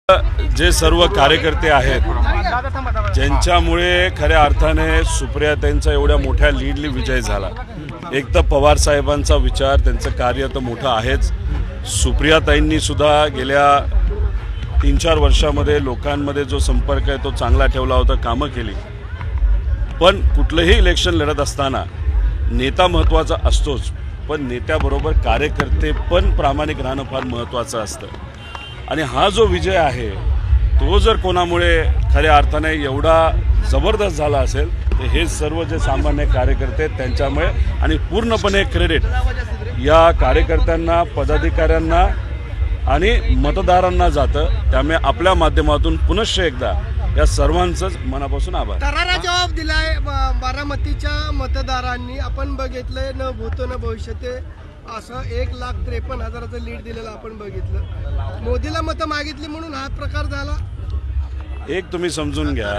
जे सर्व कार्यकर्ते आहेत ज्यांच्यामुळे खऱ्या अर्थाने सुप्रियाताईंचा एवढ्या मोठ्या लीडली विजय झाला। एक तर पवार साहेबांचा विचार, त्यांचं कार्य तर मोठं आहेच। सुप्रियाताईंनी सुद्धा गेल्या 3-4 वर्षामध्ये लोकांमध्ये जो संपर्क आहे तो चांगला ठेवला होता, कामं केली। पण कुठलंही इलेक्शन लढत असताना नेता महत्त्वाचा असतोच, पण नेत्याबरोबर कार्यकर्ते पण प्रामाणिक राहणं फार महत्त्वाचं असतं। आणि हा जो विजय आहे तो जर कोणामुळे खऱ्या अर्थाने एवढा जबरदस्त झाला असेल तर हे सर्व जे सामान्य कार्यकर्ते त्यांच्यामुळे, आणि पूर्णपणे क्रेडिट या कार्यकर्त्यांना, पदाधिकाऱ्यांना आणि मतदारांना जातं। त्यामुळे आपल्या माध्यमातून पुनश्च एकदा या सर्वांचंच मनापासून आभार। करारा जबाब दिलाय बारामतीच्या मतदारांनी। आपण बघितलंय न भूतो न भविष्यते असं 1,53,000चं लीड दिलेलं आपण बघितलं। मोदीला मतं मागितली म्हणून हा प्रकार झाला। एक तुम्ही समजून घ्या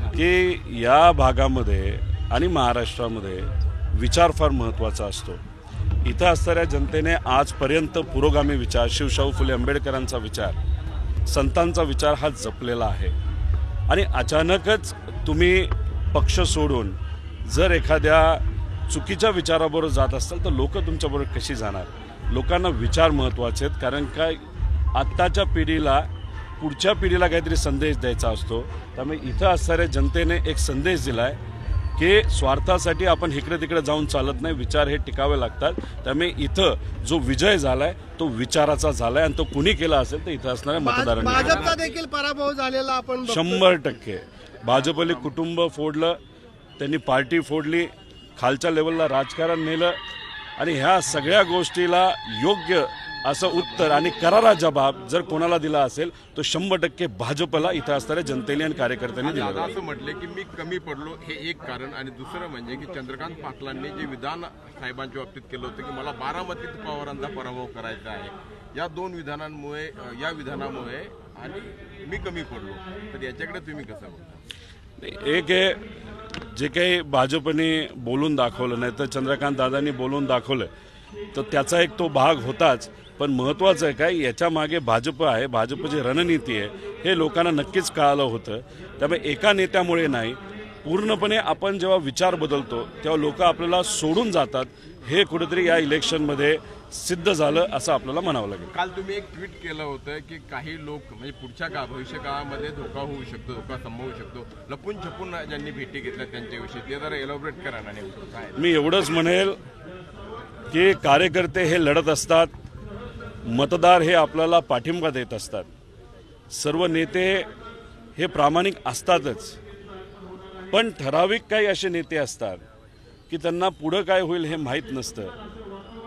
की या भागामध्ये आणि महाराष्ट्रामध्ये विचार फार महत्त्वाचा असतो। इथं असणाऱ्या जनतेने आजपर्यंत पुरोगामी विचार, शिवशाहू फुले आंबेडकरांचा विचार, संतांचा विचार हा जपलेला आहे। आणि अचानकच तुम्ही पक्ष सोडून जर एखाद्या चुकीच्या विचाराबरोबर जात असाल तर लोक तुमच्याबरोबर कशी जाणार? लोकांना विचार महत्त्वाचे आहेत, कारण काय आत्ताच्या पिढीला पुढच्या पिढीला काहीतरी संदेश द्यायचा असतो। त्यामुळे इथं असणाऱ्या जनतेने एक संदेश दिलाय की स्वार्थासाठी आपण इकडे तिकडे जाऊन चालत नाही, विचार हे टिकावे लागतात। त्यामुळे इथं जो विजय झालाय तो विचाराचा झालाय, आणि तो कुणी केला असेल तर इथं असणाऱ्या मतदारांनी। भाजपचा देखील पराभव झालेला आपण 100% भाजपले कुटुंब फोडलं, त्यांनी पार्टी फोडली, खालच्या लेवलला राजकारण नेलं, आणि ह्या सगळ्या गोष्टीला योग्य असं उत्तर आणि करारा जबाब जर कोणाला दिला असेल तो 100% भाजपला इथं असणाऱ्या जनतेने आणि कार्यकर्त्यांनी दिला। असं म्हटले की मी कमी पडलो हे एक कारण, आणि दुसरं म्हणजे की चंद्रकांत पाटलांनी जे विधान साहेबांच्या बाबतीत केलं होतं की मला बारामतीत पवारांचा पराभव करायचा आहे, या दोन विधानांमुळे, या विधानामुळे आणि मी कमी पडलो, तर याच्याकडे तुम्ही कसं बघता? एक आहे जे काही भाजपने बोलून दाखवलं, नाही तर चंद्रकांत दादांनी बोलून दाखवलं, तर त्याचा एक तो भाग होताच। पण महत्त्वाचं आहे काय, याच्या मागे भाजप आहे, भाजपची रणनीती आहे हे लोकांना नक्कीच कळालं होतं। त्यामुळे एका नेत्यामुळे नाही, पूर्णपणे आपण जेव्हा विचार बदलतो तेव्हा लोक आपल्याला सोडून जातात, हे कुठेतरी या इलेक्शनमध्ये सिद्ध झालं असं आपल्याला म्हणावं लागेल। काल तुम्ही एक ट्विट केलं होतं की काही लोक म्हणजे पुढच्या भविष्य काळामध्ये धोका होऊ शकतो, धोका संभवू शकतो, लपून छपून ज्यांनी भेटी घेतल्या त्यांच्याविषयी ते जरा एलॅबोरेट करा ना नेमकं काय? मी एवढंच म्हणेल की कार्यकर्ते हे लढत असतात, मतदार हे आपल्याला पाठिंबा देत असतात, सर्व नेते हे प्रामाणिक असतातच, पण ठराविक काही असे नेते असतात की त्यांना पुढं काय होईल हे माहीत नसतं,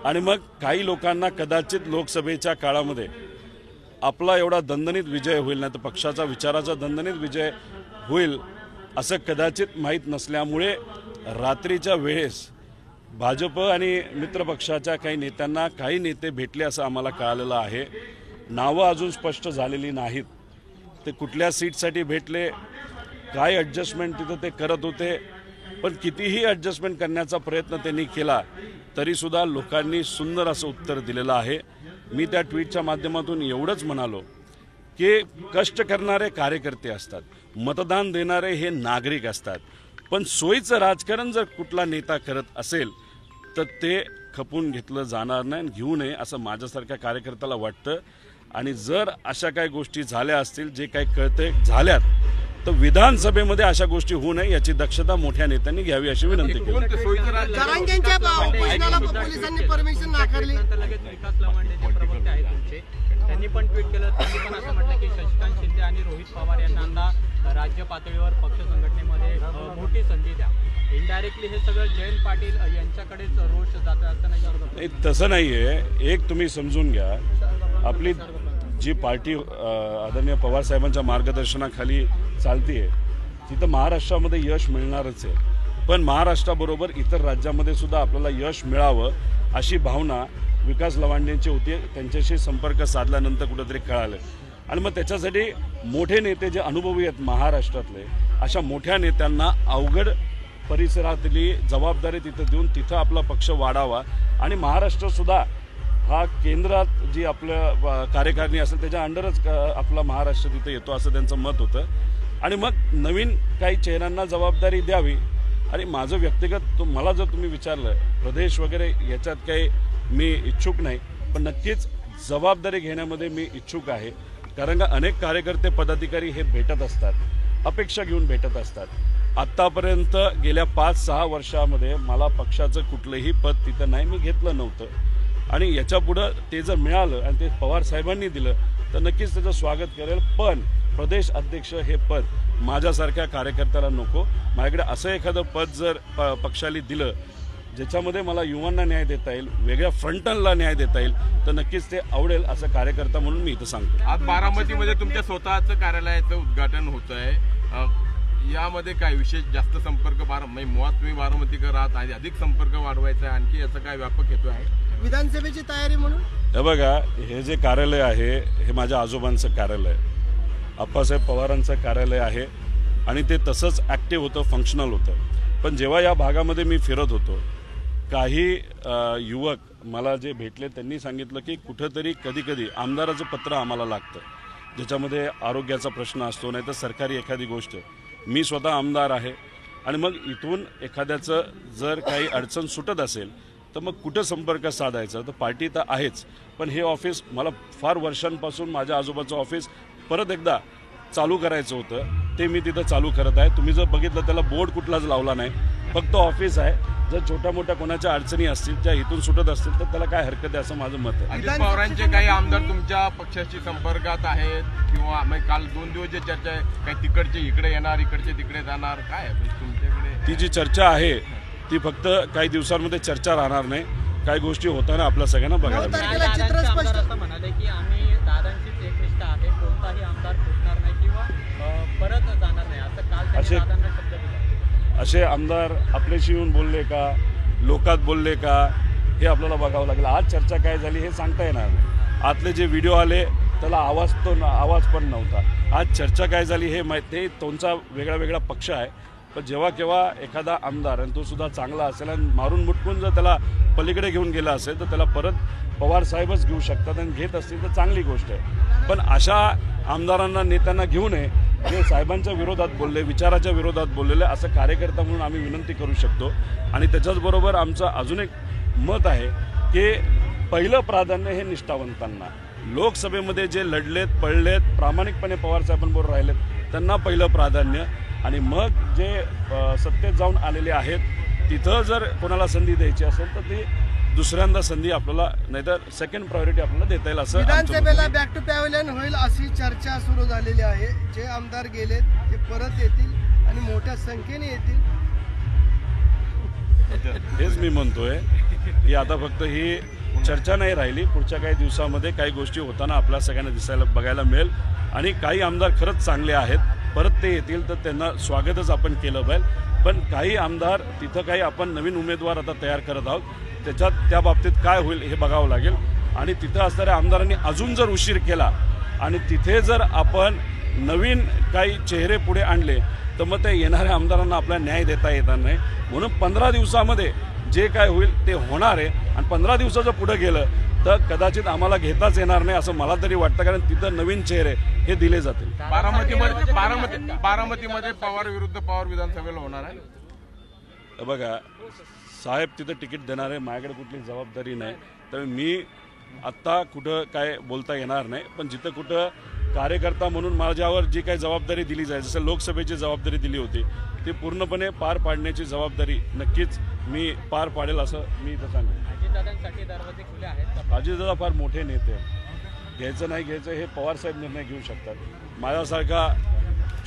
आणि मग काही लोकांना कदाचित लोकसभेच्या काळामध्ये आपला एवढा दणदणीत विजय होईल, नाही तर पक्षाचा विचाराचा दणदणीत विजय होईल असं कदाचित माहीत नसल्यामुळे रात्रीच्या वेळेस भाजप आणि मित्रपक्षाच्या काही नेत्यांना काही नेते भेटले असं आम्हाला कळालेलं आहे। नावं अजून स्पष्ट झालेली नाहीत, ते कुठल्या सीटसाठी भेटले, काय ॲडजस्टमेंट तिथं ते करत होते, पण कितीही ॲडजस्टमेंट करण्याचा प्रयत्न त्यांनी केला तरीसुद्धा लोकांनी सुंदर असं उत्तर दिलेलं आहे। मी त्या ट्विटच्या माध्यमातून एवढंच म्हणालो की कष्ट करणारे कार्यकर्ते असतात, मतदान देणारे हे नागरिक असतात, पण सोयीचं राजकारण जर कुठला नेता करत असेल तर ते खपून घेतलं जाणार नाही, घेऊ नये असं माझ्यासारख्या कार्यकर्त्याला वाटतं। आणि जर अशा काही गोष्टी झाल्या असतील, जे काही कळते झाल्यात, तर विधानसभेमध्ये अशा गोष्टी होऊ नये याची दक्षता मोठ्या नेत्यांनी घ्यावी अशी विनंती केली। पोलिसांनी परमिशन नाकारली, त्यांनी पण ट्विट केलं, त्यांनी पण असं म्हटलं की शशिकांत शिंदे आणि रोहित पवार यांना राज्य पातळीवर पक्ष संघटनेमध्ये मोठी संधी द्या। इनडायरेक्टली हे सगळं जयंत पाटील यांच्याकडेच रोष जातं असं नाही? तसं नाही आहे। एक तुम्ही समजून घ्या, आपली जी पार्टी आदरणीय पवार साहेबांच्या मार्गदर्शनाखाली चालतीये तिथं महाराष्ट्रामध्ये यश मिळणारच आहे, पण महाराष्ट्राबरोबर इतर राज्यामध्ये सुद्धा आपल्याला यश मिळावं अशी भावना विकास लवांडेंची होती। त्यांच्याशी संपर्क साधल्यानंतर कुठेतरी कळालं, आणि मग त्याच्यासाठी मोठे नेते जे अनुभवी आहेत महाराष्ट्रातले, अशा मोठ्या नेत्यांना अवघड परिसरातली जबाबदारी तिथं देऊन तिथं आपला पक्ष वाढावा, आणि महाराष्ट्र सुद्धा हा केंद्रात जी आपल्या कार्यकारिणी असेल त्याच्या अंडरच आपला महाराष्ट्र तिथे येतो असं त्यांचं मत होतं आणि मग नवीन काही चेहऱ्यांना जबाबदारी द्यावी. आणि माझं व्यक्तिगत मला जर तुम्ही विचारलं प्रदेश वगैरे याच्यात काही मी इच्छुक नाही, पण नक्कीच जबाबदारी घेण्यामध्ये मी इच्छुक आहे. कारण का अनेक कार्यकर्ते पदाधिकारी हे भेटत असतात, अपेक्षा घेऊन भेटत असतात. आत्तापर्यंत गेल्या 5-6 वर्षामध्ये मला पक्षाचं कुठलंही पद तिथं नाही, मी घेतलं नव्हतं आणि याच्या पुढं ते जर मिळालं आणि ते पवार साहेबांनी दिलं तर नक्कीच त्याचं स्वागत करेल. पण प्रदेश अध्यक्ष हे पद माझ्यासारख्या कार्यकर्त्याला नको. माझ्याकडे असं एखादं पद जर पक्षाला दिलं ज्याच्यामध्ये मला युवांना न्याय देता येईल, वेगळ्या फ्रंटनला न्याय देता येईल तर नक्कीच ते आवडेल असं कार्यकर्ता म्हणून मी इथं सांगतो. आज बारामतीमध्ये तुमच्या स्वतःचं कार्यालयाचं उद्घाटन होत आहे. यामध्ये काय विशेष जास्त संपर्क मुळात तुम्ही बारामतीकर आहात आणि अधिक संपर्क वाढवायचा आहे, आणखी याचा काय व्यापक हेतू आहे? विधानसभेची तयारी म्हणून हे बघा, हे जे कार्यालय आहे हे माझ्या आजोबांचं कार्यालय आहे, आप्पासाहेब पवारांचं कार्यालय आहे आणि ते तसंच ॲक्टिव्ह होतं, फंक्शनल होतं. पण जेव्हा या भागामध्ये मी फिरत होतो काही युवक मला जे भेटले त्यांनी सांगितलं की कुठंतरी कधी आमदाराचं पत्र आम्हाला लागतं ज्याच्यामध्ये आरोग्याचा प्रश्न असतो, नाही तर सरकारी एखादी गोष्ट. मी स्वतः आमदार आहे आणि मग इथून एखाद्याचं जर काही अडचण सुटत असेल तर मग कुठं संपर्क साधायचा? तर पार्टी तर आहेच, पण हे ऑफिस मला फार वर्षांपासून माझ्या आजोबाचं ऑफिस परत एकदा चालू करायचं होतं, ते मी तिथं चालू करत आहे. तुम्ही जर बघितलं त्याला बोर्ड कुठलाच लावला नाही, फक्त ऑफिस आहे. जर छोट्या मोठ्या कोणाच्या अडचणी असतील त्या इथून सुटत असतील तर त्याला काय हरकत आहे असं माझं मत आहे. अजित पवारांचे काही आमदार तुमच्या पक्षाशी संपर्कात आहेत किंवा काल 2 दिवस जे चर्चा आहे, काही तिकडचे इकडे येणार, इकडचे तिकडे जाणार, काय तुमच्याकडे? ती जी चर्चा आहे ती फक्त काही दिवसांमध्ये चर्चा राहणार नाही, काही गोष्टी होताना आपल्या सगळ्यांना बघायला मिळेल. असं म्हणाले की आम्ही दादांचीच एकनिष्ठ आहे, कोणताही आमदार फुटणार नाही किंवा परत जाणार नाही, असं काल त्यांनी दादांना शब्द दिला. असे आमदार आपल्याशी येऊन बोलले का, लोकात बोलले का, हे आपल्याला बघावं लागेल. आज चर्चा काय झाली हे सांगता येणार नाही. आतले जे व्हिडिओ आले त्याला आवाज पण नव्हता. आज चर्चा काय झाली हे माहिती, तुमचा वेगळा पक्ष आहे, पण जेव्हा केव्हा एखादा आमदार आणि तो सुद्धा चांगला असेल आणि मारून मुटकून जर त्याला पलीकडे घेऊन गेला असेल तर त्याला परत पवार साहेबच घेऊ शकतात आणि घेत असतील तर चांगली गोष्ट आहे. पण अशा आमदारांना, नेत्यांना घेऊ नये जे साहेबांच्या विरोधात बोलले, विचाराच्या विरोधात बोललेले. असं कार्यकर्ता म्हणून आम्ही विनंती करू शकतो. आणि त्याच्याचबरोबर आमचं अजून एक मत आहे की पहिलं प्राधान्य हे निष्ठावंतांना. लोकसभेमध्ये जे लढलेत, पडलेत, प्रामाणिकपणे पवारसाहेबांबरोबर राहिलेत त्यांना पहिलं प्राधान्य. आणि मग जे सत्तेत जाऊन आलेले आहेत तिथं जर कोणाला संधी द्यायची असेल तर ती दुसऱ्यांदा संधी आपल्याला, नाहीतर सेकंड प्रायोरिटी आपल्याला देता येईल. असं विधानसभेला बॅक टू पॅव्हलियन होईल अशी चर्चा सुरू झालेली आहे. जे आमदार गेलेत ते परत येतील आणि मोठ्या संख्येने येतील. हेच मी म्हणतोय की आता फक्त ही चर्चा नाही राहिली, पुढच्या काही दिवसामध्ये काही गोष्टी होताना आपल्या सगळ्यांना बघायला मिळेल. आणि काही आमदार खरंच चांगले आहेत, परत ते येतील तर त्यांना स्वागतच आपण केलं पाहिजे. पण काही आमदार तिथं काही आपण नवीन उमेदवार आता तयार करत आहोत, त्या बाबतीत काय होईल हे बघावं लागेल. आणि तिथं असणाऱ्या आमदारांनी अजून जर उशीर केला आणि तिथे जर आपण नवीन काही चेहरे पुढे आणले तर मग ते येणाऱ्या आमदारांना आपल्याला न्याय देता येणार नाही. म्हणून 15 दिवसामध्ये जे काय होईल ते होणार आहे. आणि 15 दिवसाचं पुढे गेलं तर कदाचित आम्हाला घेताच येणार नाही असं मला तरी वाटतं, कारण तिथं नवीन चेहरे हे दिले जातील. बारामतीमध्ये पवार विरुद्ध पवार विधानसभेला होणार आहे. बघा, साहेब तिथं तिकीट देणार आहे, माझ्याकडे कुठली जबाबदारी नाही. तर मी आत्ता कुठं काय बोलता येणार नाही. पण जिथं कुठं कार्यकर्ता म्हणून माझ्यावर जी काही जबाबदारी दिली जाईल, जसं लोकसभेची जबाबदारी दिली होती ती पूर्णपणे पार पाडण्याची जबाबदारी नक्कीच मी पार पाडेल असं मी इथं सांगेन. अजितदादांसाठी दरवाजे खुले आहेत. अजितदादा फार मोठे नेते आहेत, घ्यायचं नाही घ्यायचं हे पवारसाहेब निर्णय घेऊ शकतात. माझ्यासारखा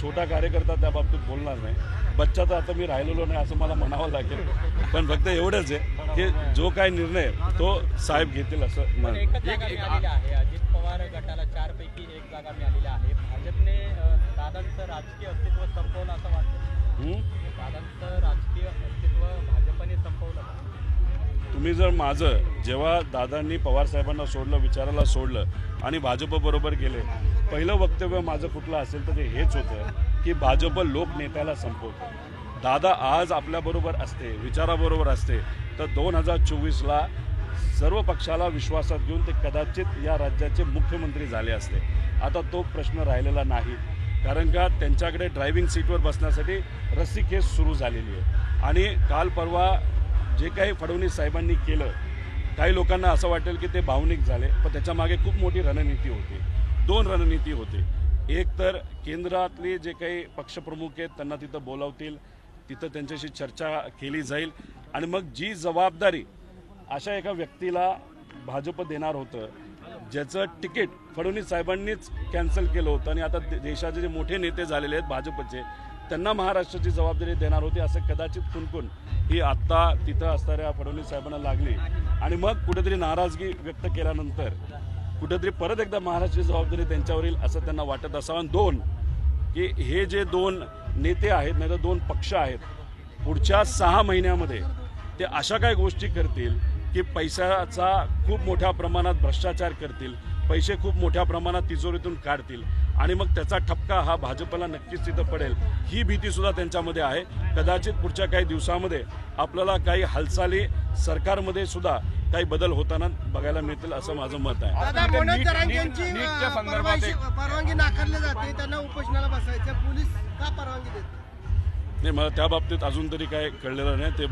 छोटा कार्यकर्ता त्या बाबतीत बोलणार नाही. बच्चा तर आता मी राहिलेलो नाही असं मला म्हणावं लागेल. पण फक्त एवढंच आहे की जो काय निर्णय तो साहेब घेतील असं एकच जागा मिळालेली आहे. अजित पवार गटाला 4 पैकी 1 जागा मिळालेली आहे. भाजपने दादांचं राजकीय अस्तित्व संपवलं असं वाटतं. दादांचं राजकीय अस्तित्व भाजपने संपवलं. तुम्ही जर माझं जेव्हा दादांनी पवारसाहेबांना सोडलं, विचारायला सोडलं आणि भाजपबरोबर गेले, पहिलं वक्तव्य माझं कुठलं असेल तर ते हेच होतं की भाजप लोकनेत्याला संपवतं. दादा आज आपल्याबरोबर असते, विचाराबरोबर असते तर 2024ला सर्व पक्षाला विश्वासात घेऊन ते कदाचित या राज्याचे मुख्यमंत्री झाले असते. आता तो प्रश्न राहिलेला नाही, कारण का त्यांच्याकडे ड्रायव्हिंग सीटवर बसण्यासाठी रस्सीखेच सुरू झालेली आहे. आणि काल परवा जे काही फडणवीस साहेबांनी केलं, काही लोकांना असं वाटेल की ते भावनिक झाले, पण त्याच्यामागे खूप मोठी रणनीती होती. 2 रणनीती होती. एक तर केंद्रातले जे काही पक्षप्रमुख आहेत त्यांना तिथं बोलावतील, तिथं त्यांच्याशी चर्चा केली जाईल आणि मग जी जबाबदारी अशा एका व्यक्तीला भाजप देणार होतं ज्याचं तिकीट फडणवीस साहेबांनीच कॅन्सल केलं होतं आणि आता देशाचे जे मोठे नेते झालेले आहेत भाजपचे, त्यांना महाराष्ट्राची जबाबदारी देणार होती, असं कदाचित कुणकुण ही आत्ता तिथं असणाऱ्या फडणवीस साहेबांना लागली. आणि मग कुठेतरी नाराजगी व्यक्त केल्यानंतर कुठेतरी परत एकदा महाराष्ट्राची जबाबदारी त्यांच्यावरील असं त्यांना वाटत असावं. 2 की हे जे 2 नेते आहेत, नाही तर 2 पक्ष आहेत, पुढच्या 6 महिन्यामध्ये ते अशा काही गोष्टी करतील की पैशाचा खूप मोठ्या प्रमाणात भ्रष्टाचार करतील, पैसे खूप मोठ्या प्रमाणात तिजोरीतून काढतील आणि मग त्याचा ठपका हा भाजपला नक्कीच तिथं पडेल, ही भीतीसुद्धा त्यांच्यामध्ये आहे. कदाचित पुढच्या काही दिवसामध्ये आपल्याला काही हालचाली सरकारमध्ये सुद्धा काही बदल होताना बघायला मिळतील असं माझं मत आहे. दादा, मनोज जरांगे यांची परवानगी नाकारली जाते, त्यांना उपोषणाला बसायचं, पोलीस का परवानगी देत नाही? मला त्या बाबतीत अजून तरी काय कळलेलं नाही, ते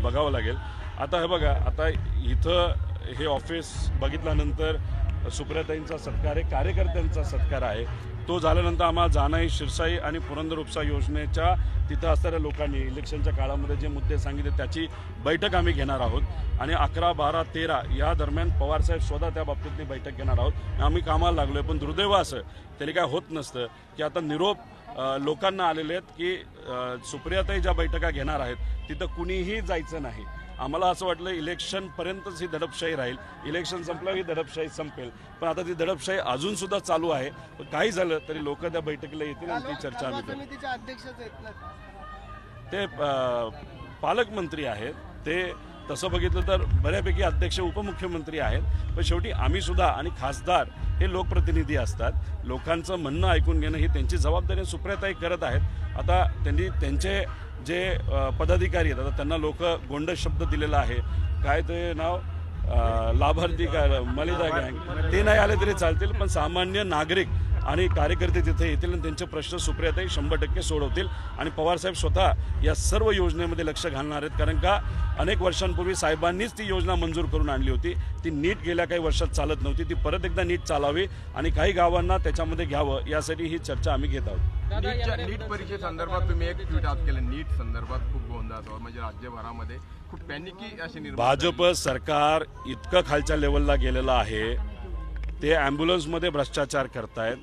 बघावं लागेल. आता हे बघा, आता इथं हे ऑफिस बघितल्यानंतर सुप्रियाताईंचा सत्कार आहे, कार्यकर्त्यांचा सत्कार आहे. तो झाल्यानंतर आम्हाला जानाई, शिरसाई आणि पुरंदर उपसा योजनेच्या तिथं असणाऱ्या लोकांनी इलेक्शनच्या काळामध्ये जे मुद्दे सांगितले त्याची बैठक आम्ही घेणार आहोत आणि 11, 12, 13 या दरम्यान पवारसाहेब स्वतः त्या बाबतीतली बैठक घेणार आहोत. आम्ही कामाला लागलो आहे, पण दुर्दैव असं तरी काय होत नसतं की आता निरोप लोकांना आलेले आहेत की सुप्रियाताई ज्या बैठका घेणार आहेत तिथं कुणीही जायचं नाही. आम्हाला असं वाटलं इलेक्शनपर्यंतच ही दडपशाही राहील, इलेक्शन संपल्यावर ही दडपशाही संपेल, पण आता ती दडपशाही अजून सुद्धा चालू आहे. पण काही झालं तरी लोक त्या बैठकीला येतील आणि ती चर्चा आम्ही करू. समितीचे अध्यक्ष ते पालकमंत्री आहेत, ते तसं बघितलं तर बऱ्यापैकी अध्यक्ष उपमुख्यमंत्री आहेत, पण शेवटी आम्ही सुद्धा आणि खासदार हे लोकप्रतिनिधी असतात. लोकांचं म्हणणं ऐकून घेणं ही त्यांची जबाबदारी सुप्रियाताई करत आहेत. आता त्यांनी त्यांचे जे पदाधिकारी आहेत, आता त्यांना लोक गोंड शब्द दिलेला आहे, काय ते नाव लाभार्थी काय मलिदा गँग, ते नाही आले तरी चालतील, पण सामान्य नागरिक आणि कार्यकर्ते तिथे येतील आणि त्यांचे प्रश्न सुप्रियाताई 100% सोडवतील आणि पवारसाहेब स्वतः या सर्व योजनेमध्ये लक्ष घालणार आहेत. कारण का अनेक वर्षांपूर्वी साहेबांनीच ती योजना मंजूर करून आणली होती, ती नीट गेल्या काही वर्षात चालत नव्हती, ती परत एकदा नीट चालावी आणि काही गावांना त्याच्यामध्ये घ्यावं यासाठी ही चर्चा आम्ही घेत आहोत. नीट परीक्षेसंदर्भात तुम्ही एक ट्विट आज केलं, नीट संदर्भात खूप गोंधळ म्हणजे राज्यभरामध्ये खूप पॅनिकी अशी भाजप सरकार इतकं खालच्या लेवलला गेलेलं आहे, ते ॲम्ब्युलन्समध्ये भ्रष्टाचार करतायत,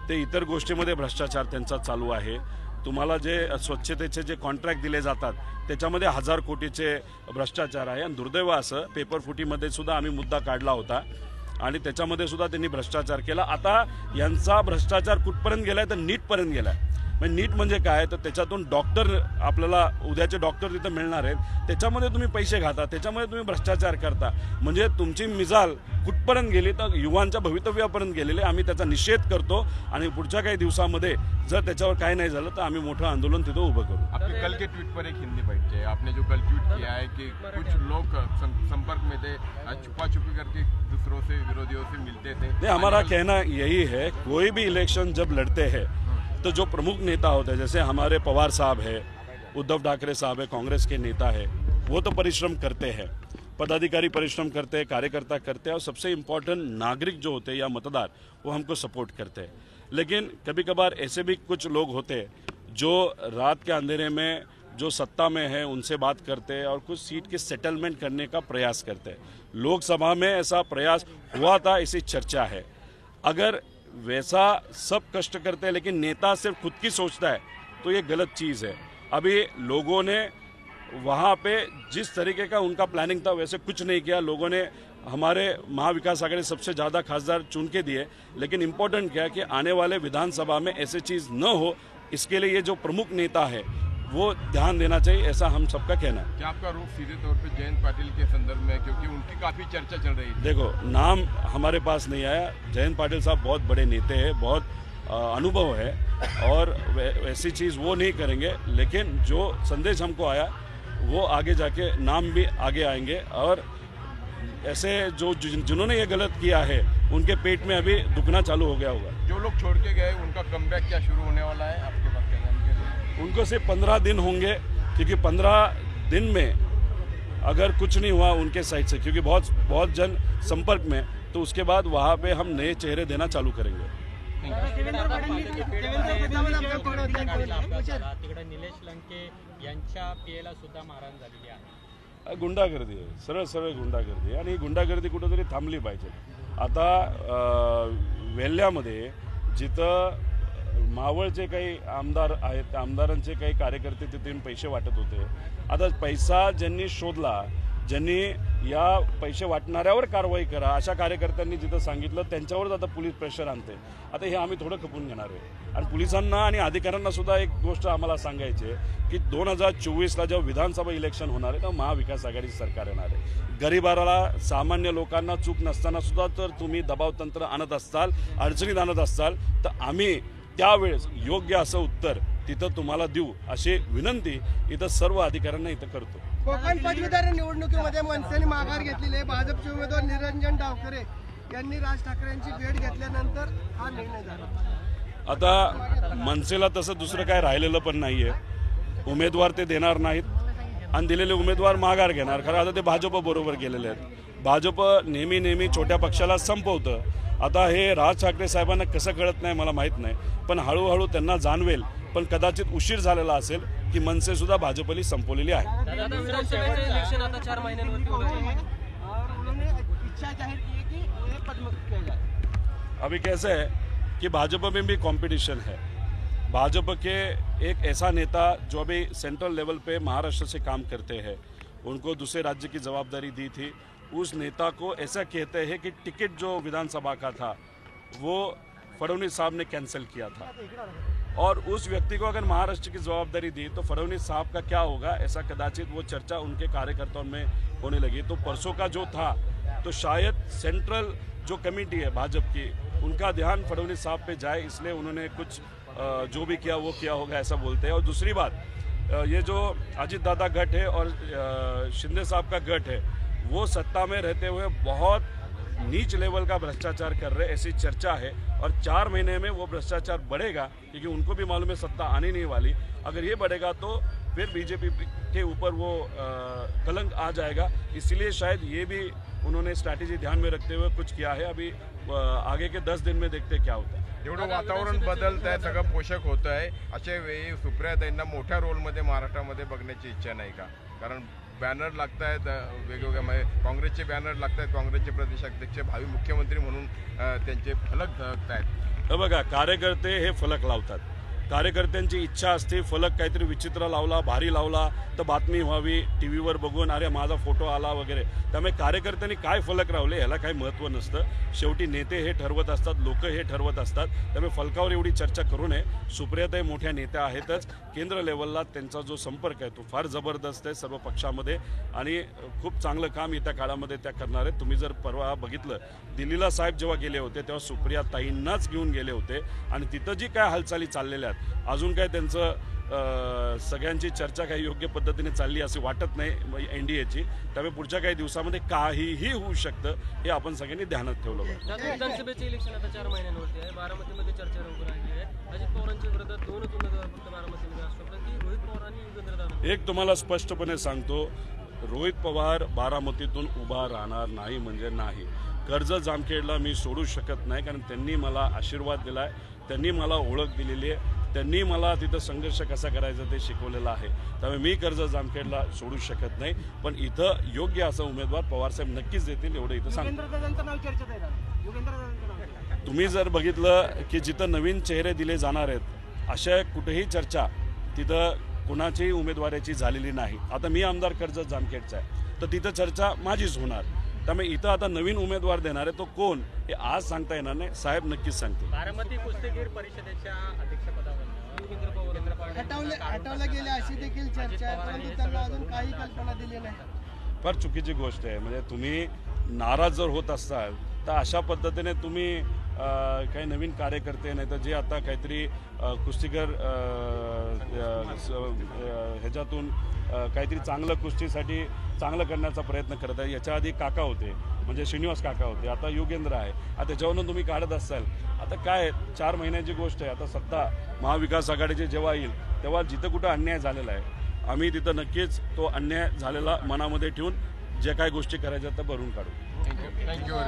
ते इतर गोष्टीमध्ये भ्रष्टाचार त्यांचा चालू आहे. तुम्हाला जे स्वच्छतेचे जे कॉन्ट्रॅक्ट दिले जातात त्याच्यामध्ये 1000 कोटीचे भ्रष्टाचार आहे. आणि दुर्दैव असं पेपर फुटीमध्ये सुद्धा आम्ही मुद्दा काढला होता आणि त्याच्यामध्ये सुद्धा त्यांनी भ्रष्टाचार केला. आता यांचा भ्रष्टाचार कुठपर्यंत गेलाय तर नीटपर्यंत गेलाय. म्हणजे नीट म्हणजे काय तर त्याच्यातून डॉक्टर आपल्याला उद्याचे डॉक्टर तिथं मिळणार आहेत, त्याच्यामध्ये तुम्ही पैसे घाता, त्याच्यामध्ये तुम्ही भ्रष्टाचार करता. म्हणजे तुमची मिसाल कुठपर्यंत गेली तर युवांच्या भवितव्यापर्यंत गेलेले. आम्ही त्याचा निषेध करतो आणि पुढच्या काही दिवसामध्ये जर त्याच्यावर काय नाही झालं तर आम्ही मोठं आंदोलन तिथं उभं करू. आपके कल के ट्वीट पर एक हिंदी बाईट है, आपने जो कल ट्वीट किया है कि कुछ लोग संपर्क में थे, छुपा छुपी करके दूसरों से विरोधियों से मिलते थे. नहीं, हमारा कहना यही है, कोई भी इलेक्शन जब लड़ते हैं तो जो प्रमुख नेता होते हैं, जैसे हमारे पवार साहब है, उद्धव ठाकरे साहब है, कांग्रेस के नेता है, वो तो परिश्रम करते हैं, पदाधिकारी परिश्रम करते हैं, कार्यकर्ता करते हैं और सबसे इम्पोर्टेंट नागरिक जो होते हैं या मतदार वो हमको सपोर्ट करते हैं. लेकिन कभी कभार ऐसे भी कुछ लोग होते हैं जो रात के अंधेरे में जो सत्ता में है उनसे बात करते हैं और कुछ सीट के सेटलमेंट करने का प्रयास करते हैं. लोकसभा में ऐसा प्रयास हुआ था, ऐसी चर्चा है. अगर वैसा सब कष्ट करते हैं लेकिन नेता सिर्फ खुद की सोचता है तो ये गलत चीज़ है. अभी लोगों ने वहाँ पे जिस तरीके का उनका प्लानिंग था वैसे कुछ नहीं किया. लोगों ने हमारे महाविकास आघाड़ी सबसे ज़्यादा खासदार चुन के दिए, लेकिन इम्पोर्टेंट क्या है कि आने वाले विधानसभा में ऐसी चीज़ न हो, इसके लिए ये जो प्रमुख नेता है वो ध्यान देना चाहिए, ऐसा हम सबका कहना है. क्या आपका रुख सीधे तौर पे जयंत पाटिल के संदर्भ में, क्योंकि उनकी काफ़ी चर्चा चल रही थी? देखो, नाम हमारे पास नहीं आया. जयंत पाटिल साहब बहुत बड़े नेता हैं, बहुत अनुभव है और ऐसी चीज़ वो नहीं करेंगे. लेकिन जो संदेश हमको आया वो आगे जाके नाम भी आगे आएंगे और ऐसे जो जिन्होंने ये गलत किया है उनके पेट में अभी दुखना चालू हो गया होगा। जो लोग छोड़ के गए उनका कमबैक क्या शुरू होने वाला है आपके पास क्या जानकारी? उनको सिर्फ 15 दिन होंगे, क्योंकि 15 दिन में अगर कुछ नहीं हुआ उनके साइड से, क्योंकि बहुत जन संपर्क में, तो उसके बाद वहाँ पे हम नए चेहरे देना चालू करेंगे। तिकडे निलेश लंके यांच्या पियेला सुद्धा मारहाण झालेली आहे। गुंडागर्दी आहे, सरळ सरळ गुंडागर्दी आहे, आणि ही गुंडागर्दी कुठेतरी थांबली पाहिजे। आता वेल्ह्यामध्ये जिथं मावळचे काही आमदार आहेत, त्या आमदारांचे काही कार्यकर्ते तिथे पैसे वाटत होते। आता पैसा ज्यांनी शोधला, ज्यांनी या पैसे वाटणाऱ्यावर कारवाई करा अशा कार्यकर्त्यांनी जिथं सांगितलं त्यांच्यावरच आता पोलीस प्रेशर आणते। आता हे आम्ही थोडं खपून घेणार आहे, आणि पोलिसांना आणि अधिकाऱ्यांना सुद्धा एक गोष्ट आम्हाला सांगायची आहे की 2024ला जेव्हा विधानसभा इलेक्शन होणार आहे तेव्हा महाविकास आघाडी सरकार येणार आहे। गरिबाला, सामान्य लोकांना चूक नसताना सुद्धा जर तुम्ही दबाव तंत्र आणत असाल, अडचणीत आणत असाल, तर आम्ही त्यावेळेस योग्य असं उत्तर तिथं तुम्हाला देऊ अशी विनंती इथं सर्व अधिकाऱ्यांना इथं करतो। कोकण पदवीधर निवडणुकीमध्ये मनसेने माघार घेतलेली आहे। भाजपचे उमेदवार निरंजन डावखरे यांनी राज ठाकरेंची भेट घेतल्यानंतर हा निर्णय झाला। आता मनसेला तसं दुसरं काय राहिलेलं पण नाहीये, उमेदवार ते देणार नाहीत आणि दिलेले उमेदवार माघार घेणार। खरं आता ते भाजप बरोबर गेलेले आहेत। भाजप नेहमी छोट्या पक्षाला संपवतं। आता हे राज ठाकरे साहेबांना कसं कळत नाही मला माहित नाही, पण हळूहळू त्यांना जाणवेल, पण कदाचित उशीर झालेला असेल की मनसे सुद्धा भाजपली संपवलेली आहे। इलेक्शन आता 4 महिन्यांवरती होते और उन्होंने इच्छा जाहिर की है कि उन्हें पदमुक्त किया जाए। अभी कैसे है कि भाजपा में भी कंपटीशन है। भाजपा के एक ऐसा नेता जो अभी सेंट्रल लेवल पे महाराष्ट्र से काम करते हैं, उनको दूसरे राज्य की जवाबदारी दी थी। उस नेता को ऐसा कहते हैं कि टिकट जो विधानसभा का था वो फडणवीस साहब ने कैंसिल किया था, और उस व्यक्ति को अगर महाराष्ट्र की जवाबदारी दी तो फडणवीस साहब का क्या होगा, ऐसा कदाचित वो चर्चा उनके कार्यकर्ताओं में होने लगी। तो परसों का जो था, तो शायद सेंट्रल जो कमेटी है भाजपा की, उनका ध्यान फडणवीस साहब पे जाए, इसलिए उन्होंने कुछ जो भी किया वो किया होगा ऐसा बोलते हैं। और दूसरी बात, ये जो अजित दादा गठ है और शिंदे साहब का गठ है, वो सत्ता में रहते हुए बहुत नीच लेवल का भ्रष्टाचार कर रहे, ऐसी चर्चा है। और 4 महीने में वो भ्रष्टाचार बढ़ेगा, क्योंकि उनको भी मालूम है सत्ता आने नहीं वाली। अगर ये बढ़ेगा तो फिर बीजेपी के ऊपर वो कलंक आ जाएगा, इसलिए शायद ये भी उन्होंने स्ट्रैटेजी ध्यान में रखते हुए कुछ किया है। अभी आगे के 10 दिन में देखते क्या होता है। जेवढं वातावरण बदलत आहे, सगळं पोषक होत आहे, अशा वेळी सुप्रियाताईंना मोठ्या रोलमध्ये महाराष्ट्रामध्ये बघण्याची इच्छा नाही का? कारण बॅनर लागत आहेत वेगवेगळ्या, म्हणजे काँग्रेसचे बॅनर लागत आहेत, काँग्रेसचे प्रदेशाध्यक्ष भावी मुख्यमंत्री म्हणून त्यांचे फलक झळकत आहेत। बघा, कार्यकर्ते हे फलक लावतात, कार्यकर्त्यांची इच्छा असते फलक काहीतरी विचित्र लावला, भारी लावला तर बातमी व्हावी, टीव्हीवर बघून अरे माझा फोटो आला वगैरे। त्यामुळे कार्यकर्त्यांनी काय फलक लावले ह्याला काही महत्त्व नसतं। शेवटी नेते हे ठरवत असतात, लोक हे ठरवत असतात। त्यामुळे फलकावर एवढी चर्चा करू नये। सुप्रियाताई मोठ्या नेत्या आहेतच, केंद्र लेवलला त्यांचा जो संपर्क आहे तो फार जबरदस्त आहे सर्व पक्षामध्ये, आणि खूप चांगलं काम येत्या काळामध्ये त्या करणार आहेत। तुम्ही जर परवा बघितलं, दिल्लीला साहेब जेव्हा गेले होते तेव्हा सुप्रियाताईंनाच घेऊन गेले होते, आणि तिथं जी काय हालचाली चाललेल्या आहेत, अजून काय त्यांचं सगळ्यांची चर्चा काही योग्य पद्धतीने चालली असे वाटत नाही एनडीएची। त्यामुळे पुढच्या काही दिवसामध्ये काहीही होऊ शकतं, हे आपण सगळ्यांनी ध्यानात ठेवलं पाहिजे। विधानसभेचे इलेक्शन आता 4 महिन्यांवरती आहे। बारामतीमध्ये चर्चा रंगून आली आहे। अजित पवारांच्या विरोधात 2च उमेदवार फक्त बारामतीमध्ये असतात, रोहित पवार आणि युगेंद्र दादा। एक तुम्हाला स्पष्टपणे सांगतो, रोहित पवार बारामतीतून उभा राहणार नाही म्हणजे नाही। कर्जत जामखेडला मी सोडू शकत नाही, कारण त्यांनी मला आशीर्वाद दिलाय, त्यांनी मला ओळख दिलेली आहे, त्यांनी मला तिथं संघर्ष कसा करायचा ते शिकवलेलं आहे। त्यामुळे मी कर्जत जामखेडला सोडू शकत नाही, पण इथं योग्य असा उमेदवार पवारसाहेब नक्कीच देतील एवढं इथं सांगतो। तुम्ही जर बघितलं की जिथं नवीन चेहरे दिले जाणार आहेत अशा कुठेही चर्चा तिथं कुणाच्याही उमेदवाराची झालेली नाही। आता मी आमदार कर्जत जामखेडचा आहे, तर तिथं चर्चा माझीच होणार। त्यामुळे इथं आता नवीन उमेदवार देणार आहे तो कोण हे आज सांगता येणार नाही, साहेब नक्कीच सांगतील। बारामती कुस्तीगीर परिषदेच्या अध्यक्षपदावर हटवले गेले अशी देखील चर्चा आहे, परंतु त्यांना अजून काही कल्पना दिली नाही। फार चुकीची गोष्ट आहे। म्हणजे तुम्ही नाराज जर होत असाल तर अशा पद्धतीने तुम्ही काही नवीन कार्यकर्ते नाही तर जे आता काहीतरी कुस्तीगर ह्याच्यातून काहीतरी चांगलं कुस्तीसाठी चांगलं करण्याचा प्रयत्न करत आहे. याच्या आधी काका होते, म्हणजे श्रीनिवास काका होते, आता योगेंद्र आहे. आता त्याच्यावरून तुम्ही काढत असाल. आता काय 4 महिन्याची गोष्ट आहे. आता सत्ता महाविकास आघाडीची जेव्हा येईल तेव्हा जिथं कुठं अन्याय झालेला आहे आम्ही तिथं नक्कीच तो अन्याय झालेला मनामध्ये ठेवून जे काही गोष्टी करायच्या त्या भरून काढू. थँक्यू.